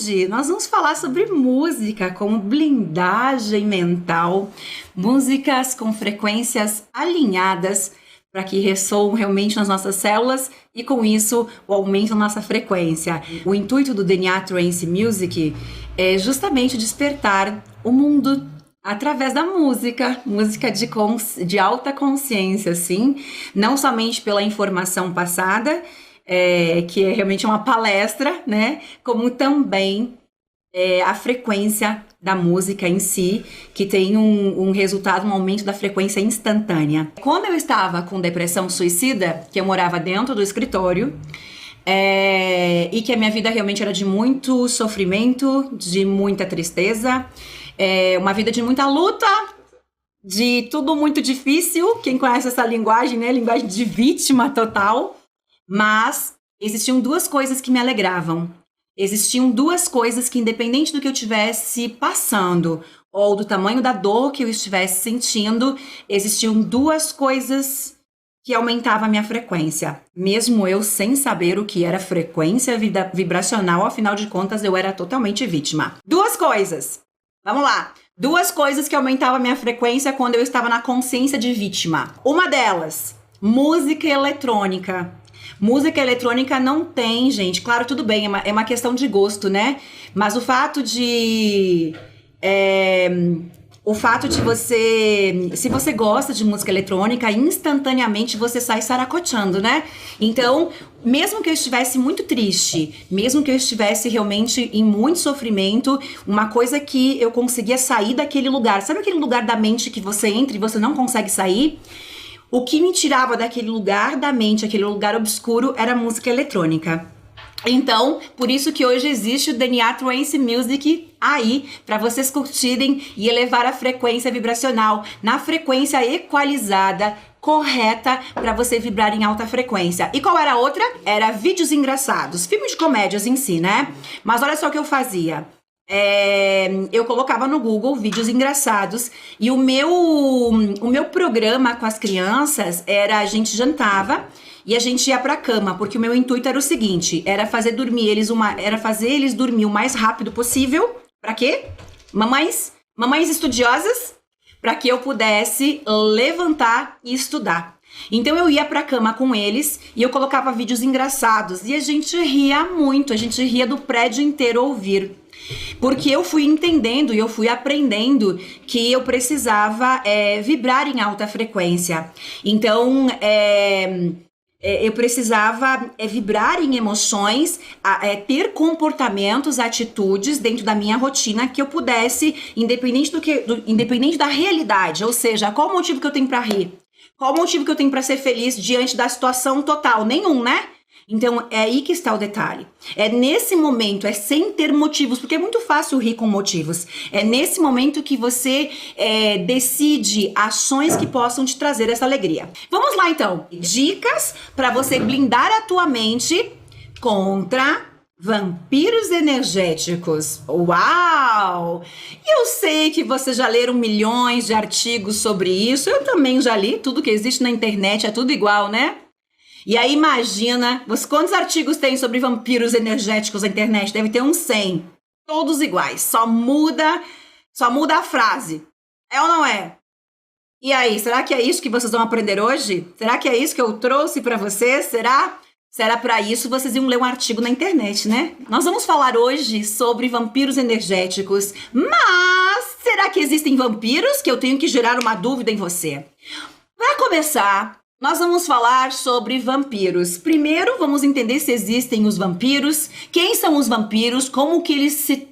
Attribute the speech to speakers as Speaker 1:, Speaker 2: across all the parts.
Speaker 1: hoje nós vamos falar sobre música como blindagem mental, músicas com frequências alinhadas para que ressoam realmente nas nossas células e com isso o aumento da nossa frequência. O intuito do DNA Trance Music é justamente despertar o mundo através da música de alta consciência, assim, não somente pela informação passada, que é realmente uma palestra, né? Como também a frequência da música em si, que tem um resultado, um aumento da frequência instantânea. Quando eu estava com depressão suicida, que eu morava dentro do escritório, e que a minha vida realmente era de muito sofrimento, de muita tristeza, uma vida de muita luta, de tudo muito difícil. Quem conhece essa linguagem, né? Linguagem de vítima total. Mas existiam duas coisas que me alegravam. Existiam duas coisas que, independente do que eu estivesse passando ou do tamanho da dor que eu estivesse sentindo, existiam duas coisas que aumentavam a minha frequência. Mesmo eu sem saber o que era frequência vibracional, afinal de contas, eu era totalmente vítima. Duas coisas. Vamos lá. Duas coisas que aumentavam a minha frequência quando eu estava na consciência de vítima. Uma delas, música eletrônica. Música eletrônica não tem, gente. Claro, tudo bem, é uma questão de gosto, né? Mas o fato de você... Se você gosta de música eletrônica, instantaneamente você sai saracoteando, né? Então, mesmo que eu estivesse muito triste, mesmo que eu estivesse realmente em muito sofrimento, uma coisa que eu conseguia sair daquele lugar. Sabe aquele lugar da mente que você entra e você não consegue sair? O que me tirava daquele lugar da mente, aquele lugar obscuro, era a música eletrônica. Então, por isso que hoje existe o DNA Trance Music aí, para vocês curtirem e elevar a frequência vibracional na frequência equalizada, correta, para você vibrar em alta frequência. E qual era a outra? Era vídeos engraçados, filmes de comédias em si, né? Mas olha só o que eu fazia. Eu colocava no Google vídeos engraçados e o meu programa com as crianças era: a gente jantava e a gente ia pra cama, porque o meu intuito era o seguinte: era fazer eles dormir o mais rápido possível. Pra quê? Mamães estudiosas, para que eu pudesse levantar e estudar. Então eu ia pra cama com eles e eu colocava vídeos engraçados e a gente ria muito, a gente ria do prédio inteiro ouvir. Porque eu fui entendendo e eu fui aprendendo que eu precisava vibrar em alta frequência. Então, eu precisava vibrar em emoções, ter comportamentos, atitudes dentro da minha rotina que eu pudesse, independente da realidade. Ou seja, qual o motivo que eu tenho para rir? Qual o motivo que eu tenho para ser feliz diante da situação total? Nenhum, né? Então, é aí que está o detalhe. É nesse momento, sem ter motivos, porque é muito fácil rir com motivos. É nesse momento que você decide ações que possam te trazer essa alegria. Vamos lá, então. Dicas para você blindar a tua mente contra vampiros energéticos. Uau! Eu sei que vocês já leram milhões de artigos sobre isso. Eu também já li. Tudo que existe na internet é tudo igual, né? E aí imagina, quantos artigos tem sobre vampiros energéticos na internet? Deve ter uns 100. Todos iguais, só muda a frase. É ou não é? E aí, será que é isso que vocês vão aprender hoje? Será que é isso que eu trouxe para vocês? Será? Se era para isso, vocês iam ler um artigo na internet, né? Nós vamos falar hoje sobre vampiros energéticos, mas será que existem vampiros? Que eu tenho que gerar uma dúvida em você. Para começar, nós vamos falar sobre vampiros. Primeiro, vamos entender se existem os vampiros, quem são os vampiros, como que eles se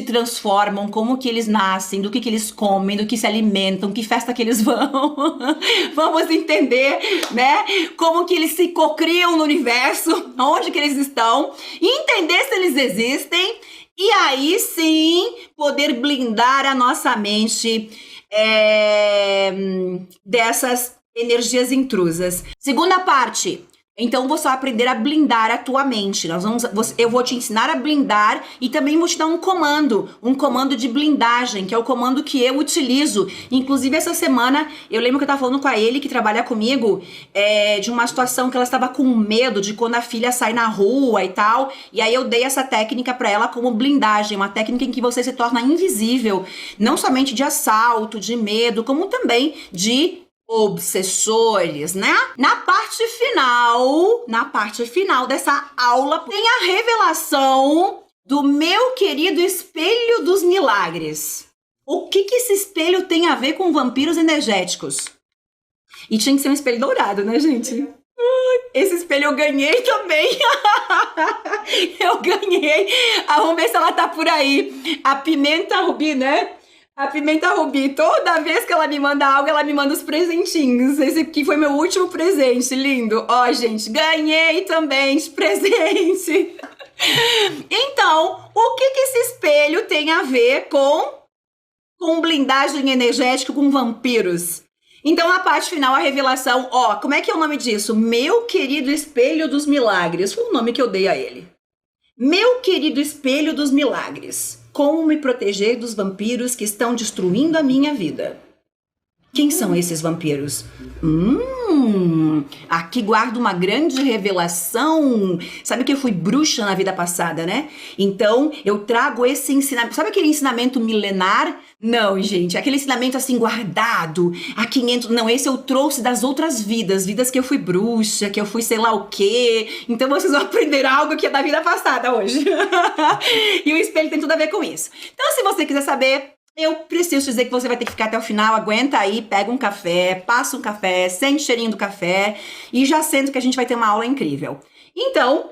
Speaker 1: transformam, como que eles nascem, do que eles comem, do que se alimentam, que festa que eles vão. Vamos entender, né? Como que eles se cocriam no universo, onde que eles estão, entender se eles existem e aí sim poder blindar a nossa mente dessas energias intrusas. Segunda parte, Então você vai aprender a blindar a tua mente. Eu vou te ensinar a blindar e também vou te dar um comando de blindagem, que é o comando que eu utilizo. Inclusive essa semana, eu lembro que eu tava falando com a Eli, que trabalha comigo, de uma situação que ela estava com medo de quando a filha sai na rua e tal. E aí eu dei essa técnica pra ela como blindagem, uma técnica em que você se torna invisível, não somente de assalto, de medo, como também de obsessores, né? Na parte final dessa aula, tem a revelação do meu querido espelho dos milagres. O que esse espelho tem a ver com vampiros energéticos? E tinha que ser um espelho dourado, né, gente? Esse espelho eu ganhei também. Eu ganhei. Vamos ver se ela tá por aí. A pimenta rubi, né? A pimenta rubi, toda vez que ela me manda algo, ela me manda os presentinhos. Esse aqui foi meu último presente, lindo. Ó, gente, ganhei também de presente. Então, o que esse espelho tem a ver com blindagem energética, com vampiros? Então, na parte final, a revelação, ó, como é que é o nome disso? Meu querido espelho dos milagres. Foi o nome que eu dei a ele. Meu querido espelho dos milagres. Como me proteger dos vampiros que estão destruindo a minha vida? Quem são esses vampiros? Aqui guardo uma grande revelação. Sabe que eu fui bruxa na vida passada, né? Então, eu trago esse ensinamento. Sabe aquele ensinamento milenar? Não, gente. Aquele ensinamento assim guardado há 500... Não, esse eu trouxe das outras vidas. Vidas que eu fui bruxa, que eu fui sei lá o quê. Então, vocês vão aprender algo que é da vida passada hoje. E o espelho tem tudo a ver com isso. Então, se você quiser saber... Eu preciso dizer que você vai ter que ficar até o final, aguenta aí, pega um café, passa um café, sente o cheirinho do café e já sento que a gente vai ter uma aula incrível. Então,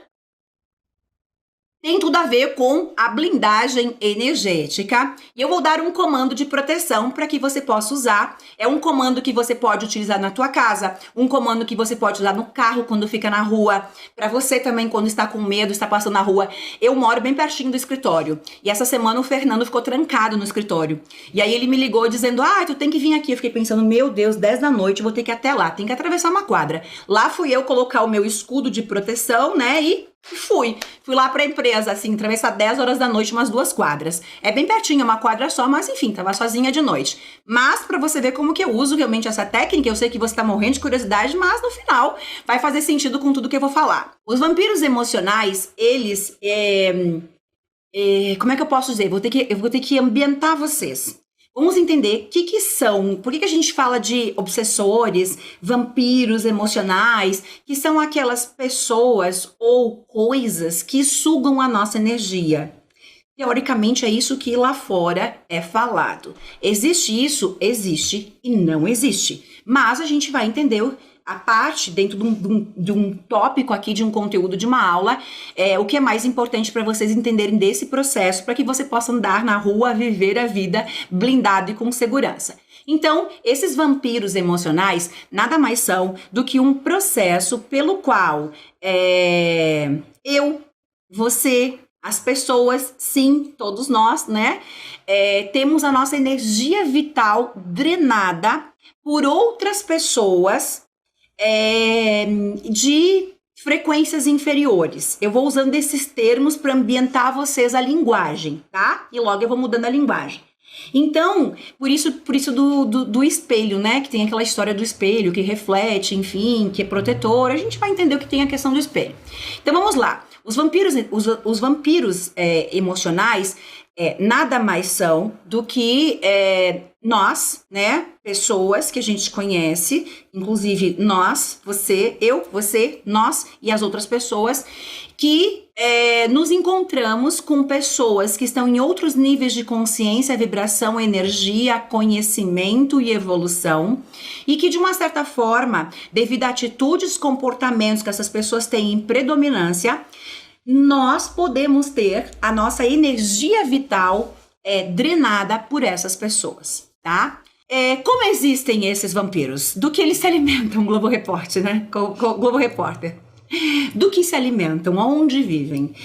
Speaker 1: tem tudo a ver com a blindagem energética e eu vou dar um comando de proteção para que você possa usar. É um comando que você pode utilizar na tua casa, um comando que você pode usar no carro quando fica na rua, para você também quando está com medo, está passando na rua. Eu moro bem pertinho do escritório e essa semana o Fernando ficou trancado no escritório. E aí ele me ligou dizendo, tu tem que vir aqui. Eu fiquei pensando, meu Deus, 10 da noite, eu vou ter que ir até lá, tem que atravessar uma quadra. Lá fui eu colocar o meu escudo de proteção, né, e fui lá pra empresa, assim, atravessar 10 horas da noite, umas 2 quadras. É bem pertinho, uma quadra só, mas enfim, tava sozinha de noite. Mas pra você ver como que eu uso realmente essa técnica, eu sei que você tá morrendo de curiosidade, mas no final vai fazer sentido com tudo que eu vou falar. Os vampiros emocionais, eles, como é que eu posso dizer? Eu vou ter que ambientar vocês. Vamos entender o que são, por que a gente fala de obsessores, vampiros emocionais, que são aquelas pessoas ou coisas que sugam a nossa energia. Teoricamente é isso que lá fora é falado. Existe isso? Existe e não existe. Mas a gente vai entender a parte dentro de um tópico aqui, de um conteúdo de uma aula, o que é mais importante para vocês entenderem desse processo, para que você possa andar na rua, viver a vida blindado e com segurança. Então, esses vampiros emocionais nada mais são do que um processo pelo qual eu, você, as pessoas, sim, todos nós, né, temos a nossa energia vital drenada por outras pessoas de frequências inferiores. Eu vou usando esses termos para ambientar vocês a linguagem, tá? E logo eu vou mudando a linguagem. Então, por isso do espelho, né? Que tem aquela história do espelho que reflete, enfim, que é protetor. A gente vai entender o que tem a questão do espelho. Então, vamos lá. Os vampiros emocionais nada mais são do que nós, né? Pessoas que a gente conhece, inclusive nós, você, eu, você, nós e as outras pessoas, que nos encontramos com pessoas que estão em outros níveis de consciência, vibração, energia, conhecimento e evolução, e que de uma certa forma, devido a atitudes, comportamentos que essas pessoas têm em predominância, nós podemos ter a nossa energia vital drenada por essas pessoas, tá? Como existem esses vampiros? Do que eles se alimentam, Globo Repórter, né? Globo Repórter. Do que se alimentam? Onde vivem?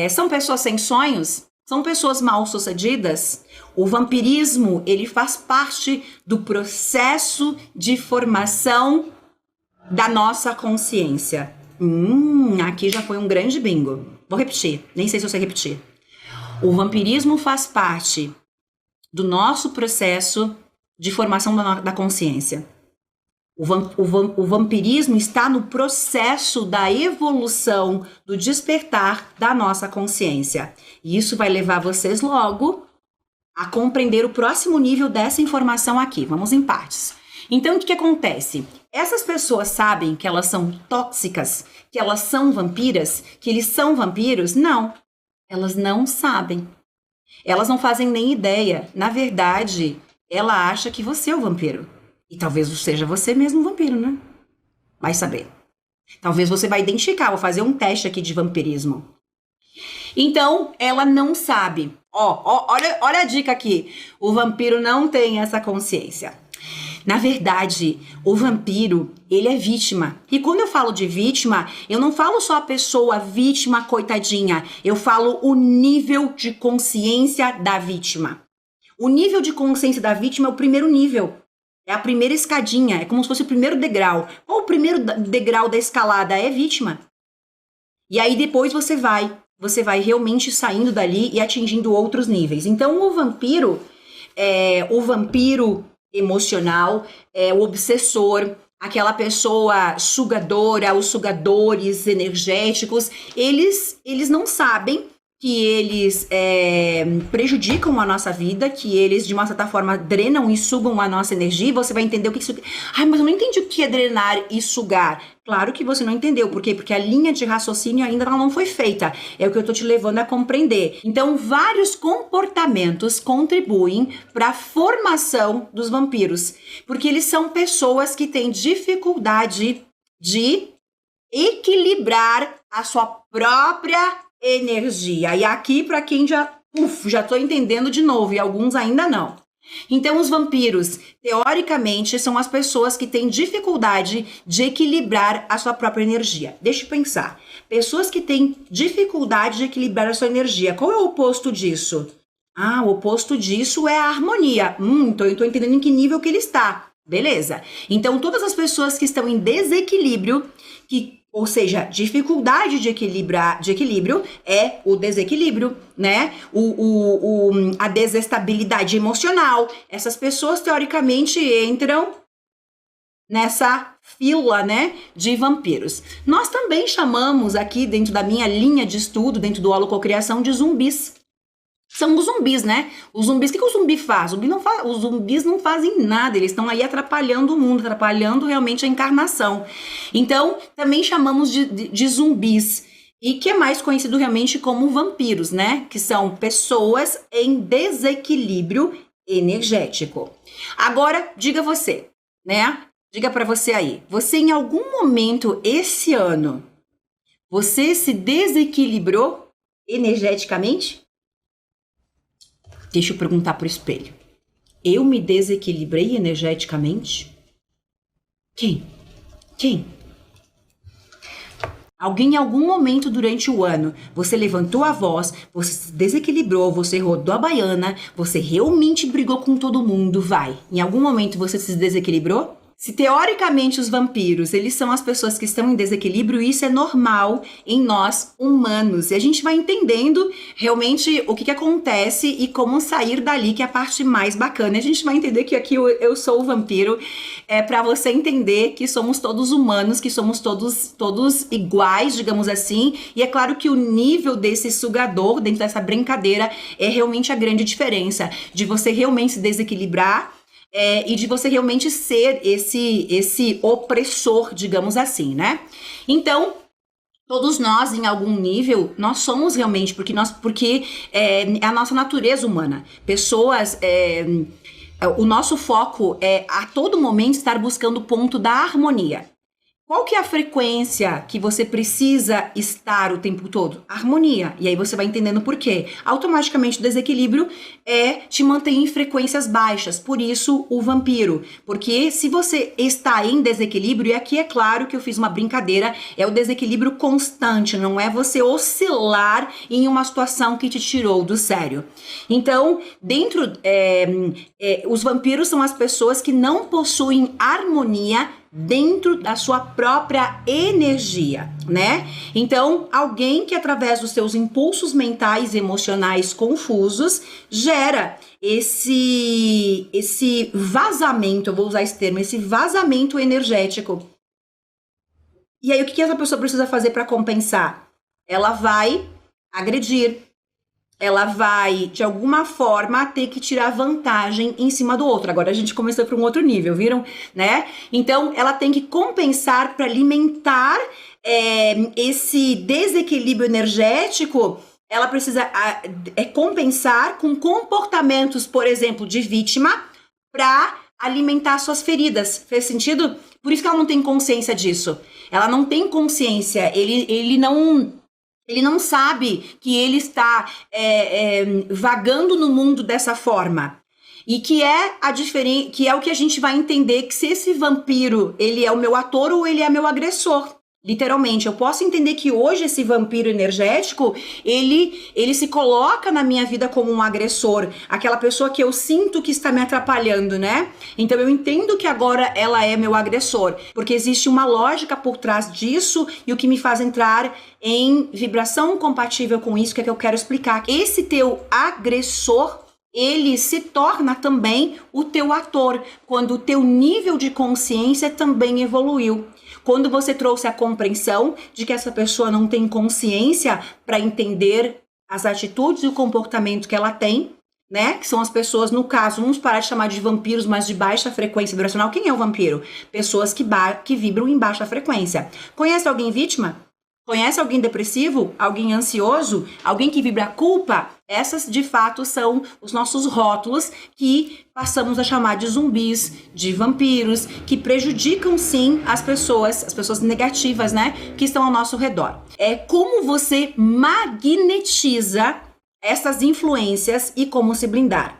Speaker 1: São pessoas sem sonhos? São pessoas mal-sucedidas? O vampirismo, ele faz parte do processo de formação da nossa consciência. Aqui já foi um grande bingo. Vou repetir, nem sei se eu sei repetir. O vampirismo faz parte do nosso processo de formação da consciência. O vampirismo está no processo da evolução, do despertar da nossa consciência. E isso vai levar vocês logo a compreender o próximo nível dessa informação aqui. Vamos em partes. Então, o que acontece? Essas pessoas sabem que elas são tóxicas, que elas são vampiras, que eles são vampiros? Não, elas não sabem. Elas não fazem nem ideia. Na verdade, ela acha que você é o vampiro. E talvez seja você mesmo o vampiro, né? Vai saber. Talvez você vai identificar, vou fazer um teste aqui de vampirismo. Então, ela não sabe. Olha a dica aqui. O vampiro não tem essa consciência. Na verdade, o vampiro, ele é vítima. E quando eu falo de vítima, eu não falo só a pessoa vítima, coitadinha. Eu falo o nível de consciência da vítima. O nível de consciência da vítima é o primeiro nível. É a primeira escadinha. É como se fosse o primeiro degrau. Qual o primeiro degrau da escalada? É vítima. E aí depois você vai realmente saindo dali e atingindo outros níveis. Então, o vampiro emocional, o obsessor, aquela pessoa sugadora, os sugadores energéticos, eles não sabem que eles prejudicam a nossa vida, que eles, de uma certa forma, drenam e sugam a nossa energia. Você vai entender o que isso... Ai, mas eu não entendi o que é drenar e sugar. Claro que você não entendeu. Por quê? Porque a linha de raciocínio ainda não foi feita. É o que eu tô te levando a compreender. Então, vários comportamentos contribuem para a formação dos vampiros. Porque eles são pessoas que têm dificuldade de equilibrar a sua própria energia. E aqui, para quem já tô entendendo de novo, e alguns ainda não. Então, os vampiros, teoricamente, são as pessoas que têm dificuldade de equilibrar a sua própria energia. Deixa eu pensar. Pessoas que têm dificuldade de equilibrar a sua energia. Qual é o oposto disso? O oposto disso é a harmonia. Então eu tô entendendo em que nível que ele está. Beleza. Então, todas as pessoas que estão em desequilíbrio, ou seja, dificuldade de equilíbrio é o desequilíbrio, né? A desestabilidade emocional. Essas pessoas, teoricamente, entram nessa fila, né, de vampiros. Nós também chamamos aqui, dentro da minha linha de estudo, dentro do Holococriação, de zumbis. São os zumbis, né? Os zumbis, o que o zumbi faz? Os zumbis não fazem nada, eles estão aí atrapalhando o mundo, atrapalhando realmente a encarnação. Então, também chamamos de zumbis, e que é mais conhecido realmente como vampiros, né? Que são pessoas em desequilíbrio energético. Agora, diga você, né? Diga pra você aí, você em algum momento esse ano, você se desequilibrou energeticamente? Deixa eu perguntar pro espelho. Eu me desequilibrei energeticamente? Quem? Alguém em algum momento durante o ano, você levantou a voz, você se desequilibrou, você rodou a baiana, você realmente brigou com todo mundo, vai. Em algum momento você se desequilibrou? Se teoricamente os vampiros, eles são as pessoas que estão em desequilíbrio, isso é normal em nós humanos. E a gente vai entendendo realmente o que acontece e como sair dali, que é a parte mais bacana. E a gente vai entender que aqui eu sou o vampiro, para você entender que somos todos humanos, que somos todos iguais, digamos assim. E é claro que o nível desse sugador, dentro dessa brincadeira, é realmente a grande diferença de você realmente se desequilibrar, e de você realmente ser esse opressor, digamos assim, né? Então, todos nós, em algum nível, nós somos realmente, porque é a nossa natureza humana. Pessoas, o nosso foco é a todo momento estar buscando o ponto da harmonia. Qual que é a frequência que você precisa estar o tempo todo? Harmonia. E aí você vai entendendo por quê. Automaticamente o desequilíbrio te mantém em frequências baixas. Por isso o vampiro. Porque se você está em desequilíbrio, e aqui é claro que eu fiz uma brincadeira, é o desequilíbrio constante, não é você oscilar em uma situação que te tirou do sério. Então, os vampiros são as pessoas que não possuem harmonia dentro da sua própria energia, né? Então, alguém que através dos seus impulsos mentais e emocionais confusos gera esse vazamento, eu vou usar esse termo, esse vazamento energético. E aí, o que essa pessoa precisa fazer para compensar? Ela vai agredir, ela vai, de alguma forma, ter que tirar vantagem em cima do outro. Agora a gente começou para um outro nível, viram? Né? Então, ela tem que compensar para alimentar esse desequilíbrio energético. Ela precisa compensar com comportamentos, por exemplo, de vítima, para alimentar suas feridas. Fez sentido? Por isso que ela não tem consciência disso. Ela não tem consciência. Ele não sabe que ele está vagando no mundo dessa forma. E que é o que a gente vai entender, que se esse vampiro, ele é o meu ator ou ele é meu agressor. Literalmente, eu posso entender que hoje esse vampiro energético, ele se coloca na minha vida como um agressor, aquela pessoa que eu sinto que está me atrapalhando, né? Então eu entendo que agora ela é meu agressor, porque existe uma lógica por trás disso e o que me faz entrar em vibração compatível com isso, que é que eu quero explicar. Esse teu agressor, ele se torna também o teu ator, quando o teu nível de consciência também evoluiu. Quando você trouxe a compreensão de que essa pessoa não tem consciência para entender as atitudes e o comportamento que ela tem, né? Que são as pessoas, no caso, vamos parar de chamar de vampiros, mas de baixa frequência vibracional. Quem é o vampiro? Pessoas que vibram em baixa frequência. Conhece alguém vítima? Conhece alguém depressivo? Alguém ansioso? Alguém que vibra culpa? Essas, de fato, são os nossos rótulos que passamos a chamar de zumbis, de vampiros, que prejudicam, sim, as pessoas negativas, né? Que estão ao nosso redor. É como você magnetiza essas influências e como se blindar.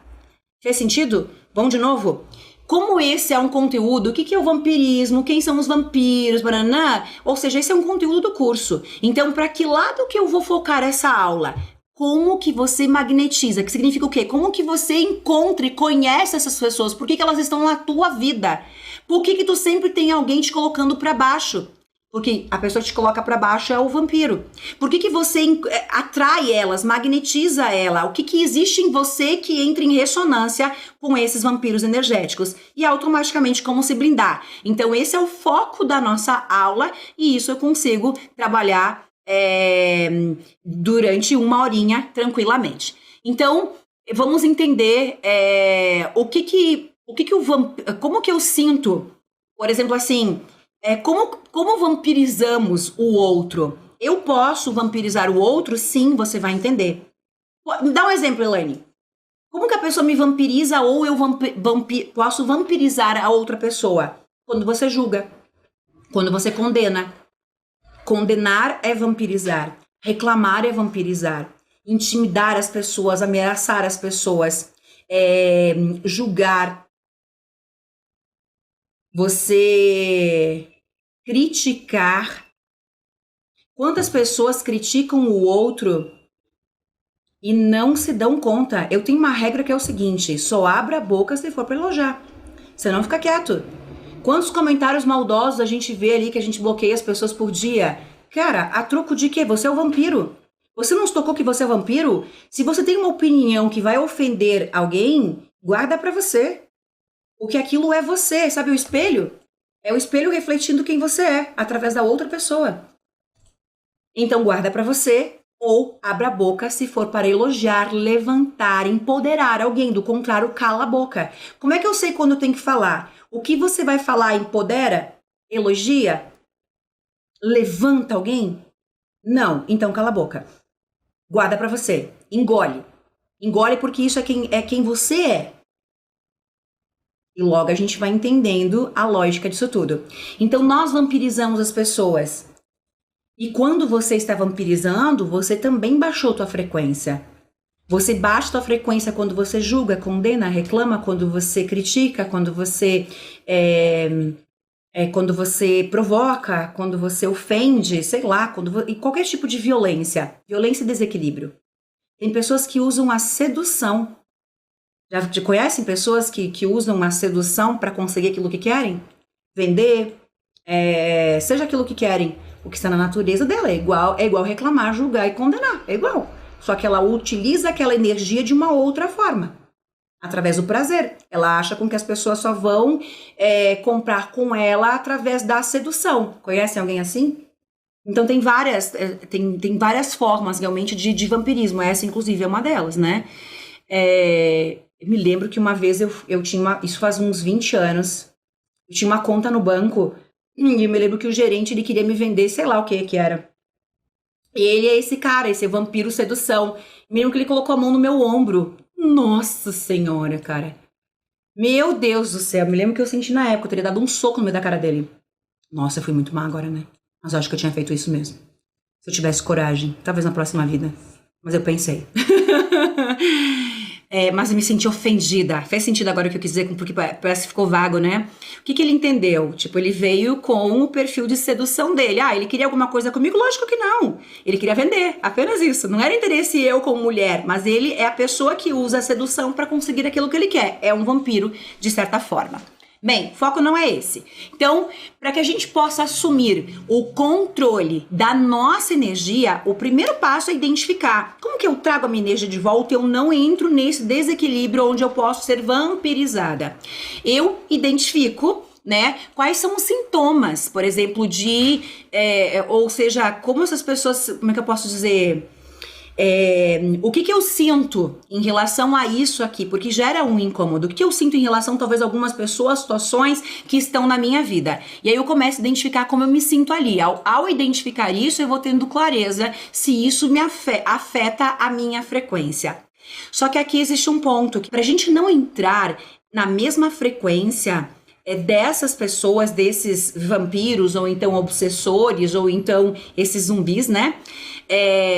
Speaker 1: Fez sentido? Vamos de novo? Como esse é um conteúdo, o que é o vampirismo, quem são os vampiros, bananá? Ou seja, esse é um conteúdo do curso. Então, para que lado que eu vou focar essa aula? Como que você magnetiza? Que significa o quê? Como que você encontra e conhece essas pessoas? Por que elas estão na tua vida? Por que tu sempre tem alguém te colocando para baixo? Porque a pessoa que te coloca para baixo é o vampiro. Por que você atrai elas, magnetiza ela? O que existe em você que entra em ressonância com esses vampiros energéticos? E automaticamente como se blindar. Então esse é o foco da nossa aula e isso eu consigo trabalhar durante 1 horinha tranquilamente. Então vamos entender como que eu sinto, por exemplo, assim... Como vampirizamos o outro? Eu posso vampirizar o outro? Sim, você vai entender. Me dá um exemplo, Elaine. Como que a pessoa me vampiriza ou eu posso vampirizar a outra pessoa? Quando você julga. Quando você condena. Condenar é vampirizar. Reclamar é vampirizar. Intimidar as pessoas, ameaçar as pessoas. Julgar. Você... criticar. Quantas pessoas criticam o outro e não se dão conta? Eu tenho uma regra que é o seguinte: só abra a boca se for para elogiar. Você não fica quieto. Quantos comentários maldosos a gente vê ali que a gente bloqueia as pessoas por dia? Cara, a troco de quê? Você é o vampiro. Você não se tocou que você é vampiro? Se você tem uma opinião que vai ofender alguém, guarda pra você. Porque aquilo é você, sabe o espelho? É o espelho refletindo quem você é, através da outra pessoa. Então guarda pra você ou abra a boca se for para elogiar, levantar, empoderar alguém. Do contrário, cala a boca. Como é que eu sei quando eu tenho que falar? O que você vai falar empodera? Elogia? Levanta alguém? Não, então cala a boca. Guarda pra você. Engole. Engole porque isso é quem você é. E logo a gente vai entendendo a lógica disso tudo. Então nós vampirizamos as pessoas. E quando você está vampirizando, você também baixou tua frequência. Você baixa tua frequência quando você julga, condena, reclama, quando você critica, quando você provoca, quando você ofende, sei lá, e qualquer tipo de violência. Violência e desequilíbrio. Tem pessoas que usam a sedução. Já conhecem pessoas que usam a sedução para conseguir aquilo que querem? Vender, seja aquilo que querem, o que está na natureza dela. É igual reclamar, julgar e condenar. É igual. Só que ela utiliza aquela energia de uma outra forma. Através do prazer. Ela acha com que as pessoas só vão comprar com ela através da sedução. Conhecem alguém assim? Então tem várias formas realmente de vampirismo. Essa, inclusive, é uma delas, né? Eu me lembro que uma vez eu tinha isso faz uns 20 anos. Eu tinha uma conta no banco e eu me lembro que o gerente ele queria me vender, sei lá o que era. Ele é esse cara, esse vampiro sedução. Mesmo que ele colocou a mão no meu ombro. Nossa senhora, cara. Meu Deus do céu. Me lembro que eu senti na época. Eu teria dado um soco no meio da cara dele. Nossa, eu fui muito má agora, né? Mas eu acho que eu tinha feito isso mesmo. Se eu tivesse coragem. Talvez na próxima vida. Mas eu pensei. Mas eu me senti ofendida. Fez sentido agora o que eu quis dizer, porque parece que ficou vago, né? O que ele entendeu? Tipo, ele veio com o perfil de sedução dele. Ele queria alguma coisa comigo? Lógico que não. Ele queria vender, apenas isso. Não era interesse eu como mulher, mas ele é a pessoa que usa a sedução para conseguir aquilo que ele quer. É um vampiro, de certa forma. Bem, o foco não é esse. Então, para que a gente possa assumir o controle da nossa energia, o primeiro passo é identificar como que eu trago a minha energia de volta e eu não entro nesse desequilíbrio onde eu posso ser vampirizada. Eu identifico, né, quais são os sintomas, por exemplo, ou seja, como essas pessoas, como é que eu posso dizer... o que eu sinto em relação a isso aqui, porque gera um incômodo, o que eu sinto em relação talvez a algumas pessoas, situações que estão na minha vida, e aí eu começo a identificar como eu me sinto ali. Ao identificar isso, eu vou tendo clareza se isso me afeta a minha frequência. Só que aqui existe um ponto, que pra gente não entrar na mesma frequência dessas pessoas, desses vampiros, ou então obsessores, ou então esses zumbis, né?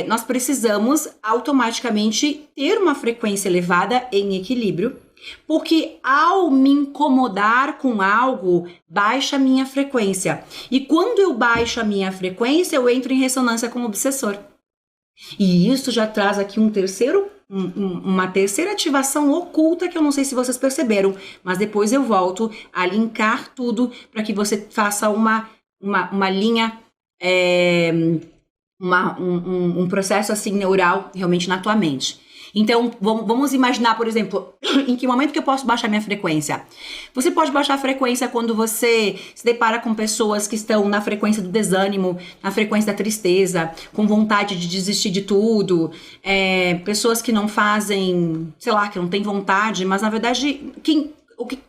Speaker 1: Nós precisamos automaticamente ter uma frequência elevada em equilíbrio, porque ao me incomodar com algo, baixa a minha frequência. E quando eu baixo a minha frequência, eu entro em ressonância com o obsessor. E isso já traz aqui uma terceira ativação oculta que eu não sei se vocês perceberam, mas depois eu volto a linkar tudo para que você faça uma linha, um processo assim neural realmente na tua mente. Então, vamos imaginar, por exemplo, em que momento que eu posso baixar minha frequência? Você pode baixar a frequência quando você se depara com pessoas que estão na frequência do desânimo, na frequência da tristeza, com vontade de desistir de tudo, pessoas que não fazem, sei lá, que não têm vontade, mas na verdade,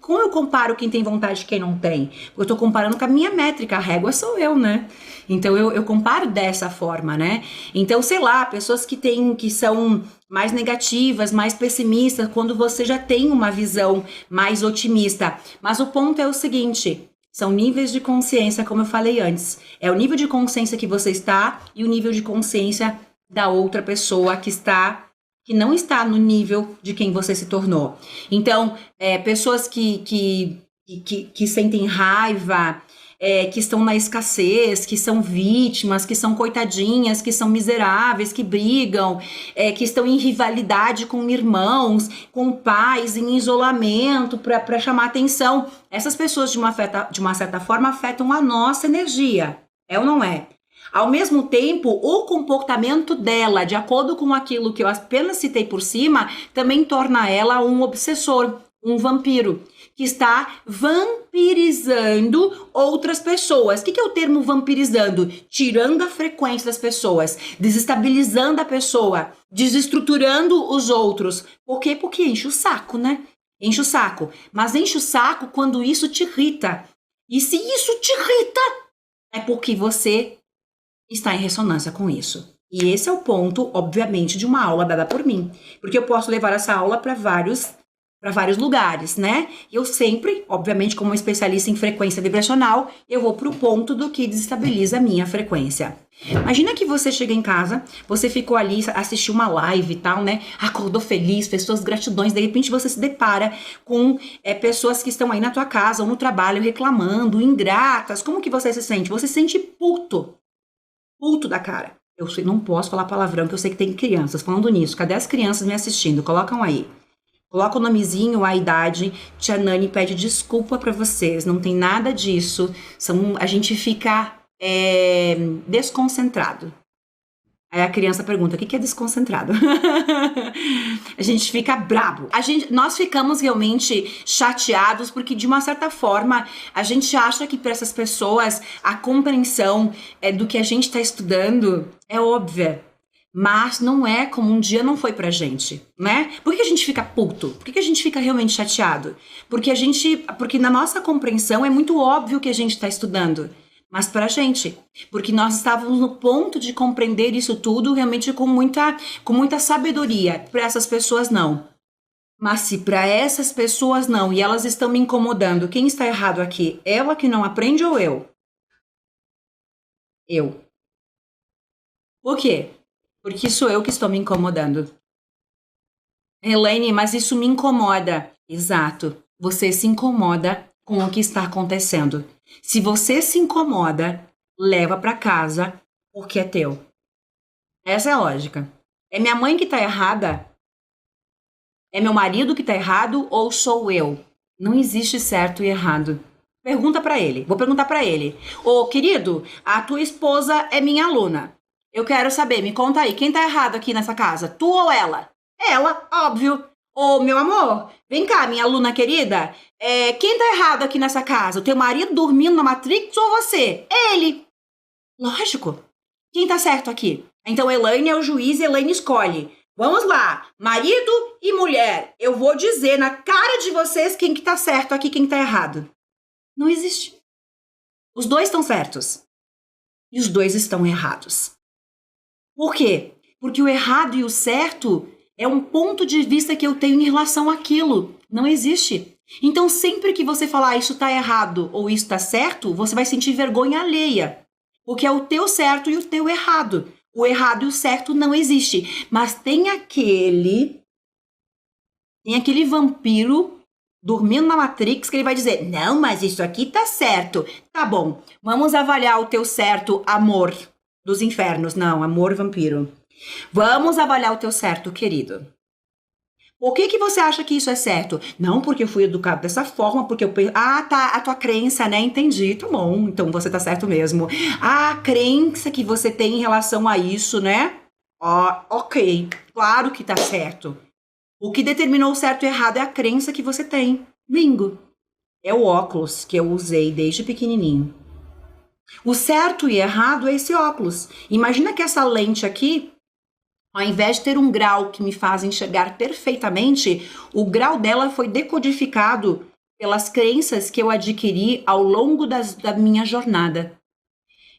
Speaker 1: como eu comparo quem tem vontade e quem não tem? Eu tô comparando com a minha métrica, a régua sou eu, né? Então eu comparo dessa forma, né? Então, sei lá, pessoas que são mais negativas, mais pessimistas, quando você já tem uma visão mais otimista. Mas o ponto é o seguinte, são níveis de consciência, como eu falei antes. É o nível de consciência que você está e o nível de consciência da outra pessoa que não está no nível de quem você se tornou. Então, pessoas que sentem raiva, que estão na escassez, que são vítimas, que são coitadinhas, que são miseráveis, que brigam, que estão em rivalidade com irmãos, com pais, em isolamento para chamar atenção. Essas pessoas, de uma certa forma, afetam a nossa energia. É ou não é? Ao mesmo tempo, o comportamento dela, de acordo com aquilo que eu apenas citei por cima, também torna ela um obsessor, um vampiro, que está vampirizando outras pessoas. O que é o termo vampirizando? Tirando a frequência das pessoas, desestabilizando a pessoa, desestruturando os outros. Por quê? Porque enche o saco, né? Enche o saco. Mas enche o saco quando isso te irrita. E se isso te irrita, é porque você está em ressonância com isso. E esse é o ponto, obviamente, de uma aula dada por mim. Porque eu posso levar essa aula para vários lugares, né? E eu sempre, obviamente, como especialista em frequência vibracional, eu vou pro ponto do que desestabiliza a minha frequência. Imagina que você chega em casa, você ficou ali, assistiu uma live e tal, né? Acordou feliz, fez suas gratidões, de repente você se depara com pessoas que estão aí na tua casa ou no trabalho reclamando, ingratas. Como que você se sente? Você se sente puto da cara. Não posso falar palavrão, que eu sei que tem crianças falando nisso. Cadê as crianças me assistindo? Colocam aí. Coloca o nomezinho, a idade. Tia Nani pede desculpa pra vocês. Não tem nada disso. A gente fica desconcentrado. Aí a criança pergunta, o que é desconcentrado? A gente fica brabo. Nós ficamos realmente chateados porque, de uma certa forma, a gente acha que para essas pessoas a compreensão do que a gente está estudando é óbvia. Mas não é como um dia não foi pra gente, né? Por que a gente fica puto? Por que a gente fica realmente chateado? Porque na nossa compreensão é muito óbvio que a gente está estudando. Mas pra gente, porque nós estávamos no ponto de compreender isso tudo realmente com muita sabedoria. Para essas pessoas não. Mas se para essas pessoas não, e elas estão me incomodando, quem está errado aqui? Ela que não aprende ou eu? Eu. Por quê? Porque sou eu que estou me incomodando. Elaine, mas isso me incomoda. Exato. Você se incomoda com o que está acontecendo. Se você se incomoda, leva para casa porque é teu. Essa é a lógica. É minha mãe que tá errada? É meu marido que tá errado ou sou eu? Não existe certo e errado. Pergunta para ele. Vou perguntar para ele. Ô, querido, a tua esposa é minha aluna. Eu quero saber, me conta aí, quem tá errado aqui nessa casa? Tu ou ela? Ela, óbvio. Ô, meu amor, vem cá, minha aluna querida. Quem tá errado aqui nessa casa? O teu marido dormindo na Matrix ou você? Ele. Lógico. Quem tá certo aqui? Então, Elaine é o juiz e Elaine escolhe. Vamos lá, marido e mulher. Eu vou dizer na cara de vocês quem que tá certo aqui, quem tá errado. Não existe. Os dois estão certos. E os dois estão errados. Por quê? Porque o errado e o certo é um ponto de vista que eu tenho em relação àquilo. Não existe. Então, sempre que você falar isso tá errado ou isso tá certo, você vai sentir vergonha alheia. Porque é o teu certo e o teu errado. O errado e o certo não existe. Mas tem aquele vampiro dormindo na Matrix que ele vai dizer, não, mas isso aqui tá certo. Tá bom, vamos avaliar o teu certo, amor dos infernos. Não, amor vampiro. Vamos avaliar o teu certo, querido. Por que você acha que isso é certo? Não, porque eu fui educado dessa forma, porque eu penso... Ah, tá, a tua crença, né? Entendi, tá bom, então você tá certo mesmo. A crença que você tem em relação a isso, né? Ó, ok, claro que tá certo. O que determinou o certo e errado é a crença que você tem. Bingo. É o óculos que eu usei desde pequenininho. O certo e errado é esse óculos. Imagina que essa lente aqui, ao invés de ter um grau que me faz enxergar perfeitamente, o grau dela foi decodificado pelas crenças que eu adquiri ao longo da minha jornada.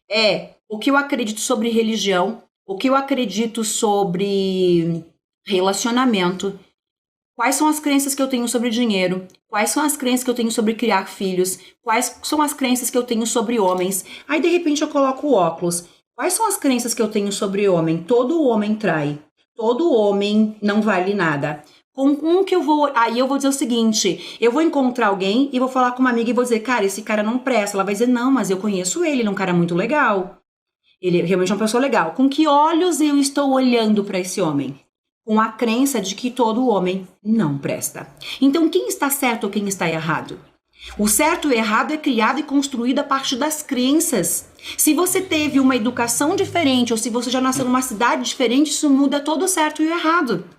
Speaker 1: É o que eu acredito sobre religião, o que eu acredito sobre relacionamento, quais são as crenças que eu tenho sobre dinheiro, quais são as crenças que eu tenho sobre criar filhos, quais são as crenças que eu tenho sobre homens. Aí, de repente, eu coloco o óculos. Quais são as crenças que eu tenho sobre homem? Todo homem trai. Todo homem não vale nada. Com um que eu vou... Aí eu vou dizer o seguinte, eu vou encontrar alguém e vou falar com uma amiga e vou dizer, cara, esse cara não presta. Ela vai dizer, não, mas eu conheço ele é um cara muito legal. Ele realmente é uma pessoa legal. Com que olhos eu estou olhando para esse homem? Com a crença de que todo homem não presta. Então, quem está certo ou quem está errado? O certo e o errado é criado e construído a partir das crenças. Se você teve uma educação diferente ou se você já nasceu numa cidade diferente, isso muda todo o certo e o errado.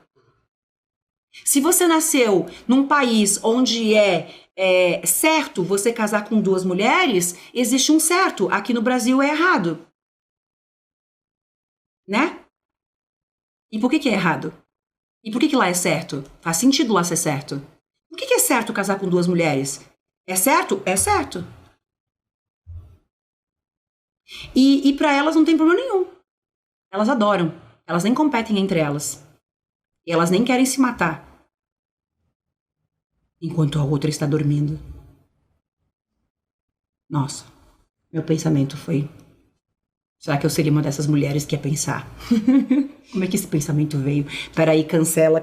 Speaker 1: Se você nasceu num país onde é certo você casar com duas mulheres, existe um certo. Aqui no Brasil é errado. Né? E por que é errado? E por que lá é certo? Faz sentido lá ser certo. Por que é certo casar com duas mulheres? É certo? É certo. E para elas não tem problema nenhum. Elas adoram. Elas nem competem entre elas. E elas nem querem se matar. Enquanto a outra está dormindo. Nossa, meu pensamento foi... Será que eu seria uma dessas mulheres que ia pensar? Como é que esse pensamento veio? Peraí, cancela.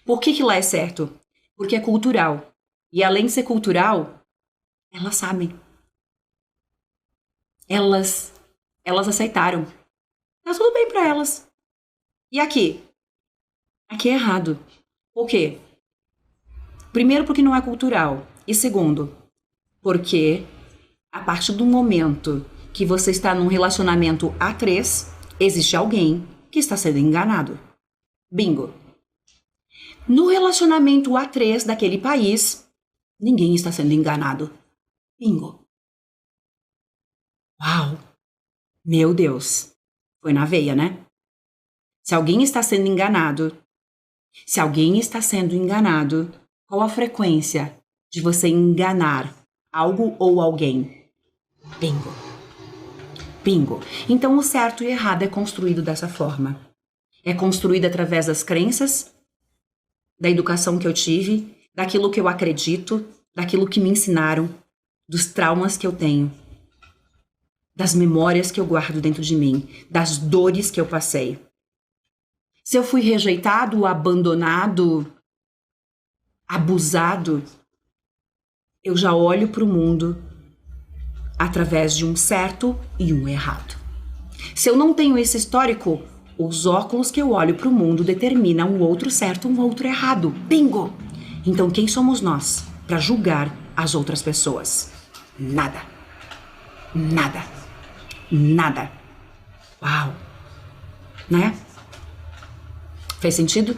Speaker 1: Por que lá é certo? Porque é cultural. E além de ser cultural, elas sabem. Elas aceitaram. Tá tudo bem pra elas. E aqui? Aqui é errado. Por quê? Primeiro, porque não é cultural. E segundo, porque a partir do momento que você está num relacionamento a três, existe alguém que está sendo enganado. Bingo. No relacionamento a três daquele país, ninguém está sendo enganado. Bingo. Uau! Meu Deus. Foi na veia, né? Se alguém está sendo enganado, qual a frequência de você enganar algo ou alguém? Bingo. Bingo. Então, o certo e errado é construído dessa forma. É construído através das crenças, da educação que eu tive, daquilo que eu acredito, daquilo que me ensinaram, dos traumas que eu tenho, das memórias que eu guardo dentro de mim, das dores que eu passei. Se eu fui rejeitado, abandonado, abusado, eu já olho para o mundo através de um certo e um errado. Se eu não tenho esse histórico, os óculos que eu olho para o mundo determinam um outro certo e um outro errado. Bingo! Então quem somos nós para julgar as outras pessoas? Nada. Nada. Nada. Uau! Né? Fez sentido?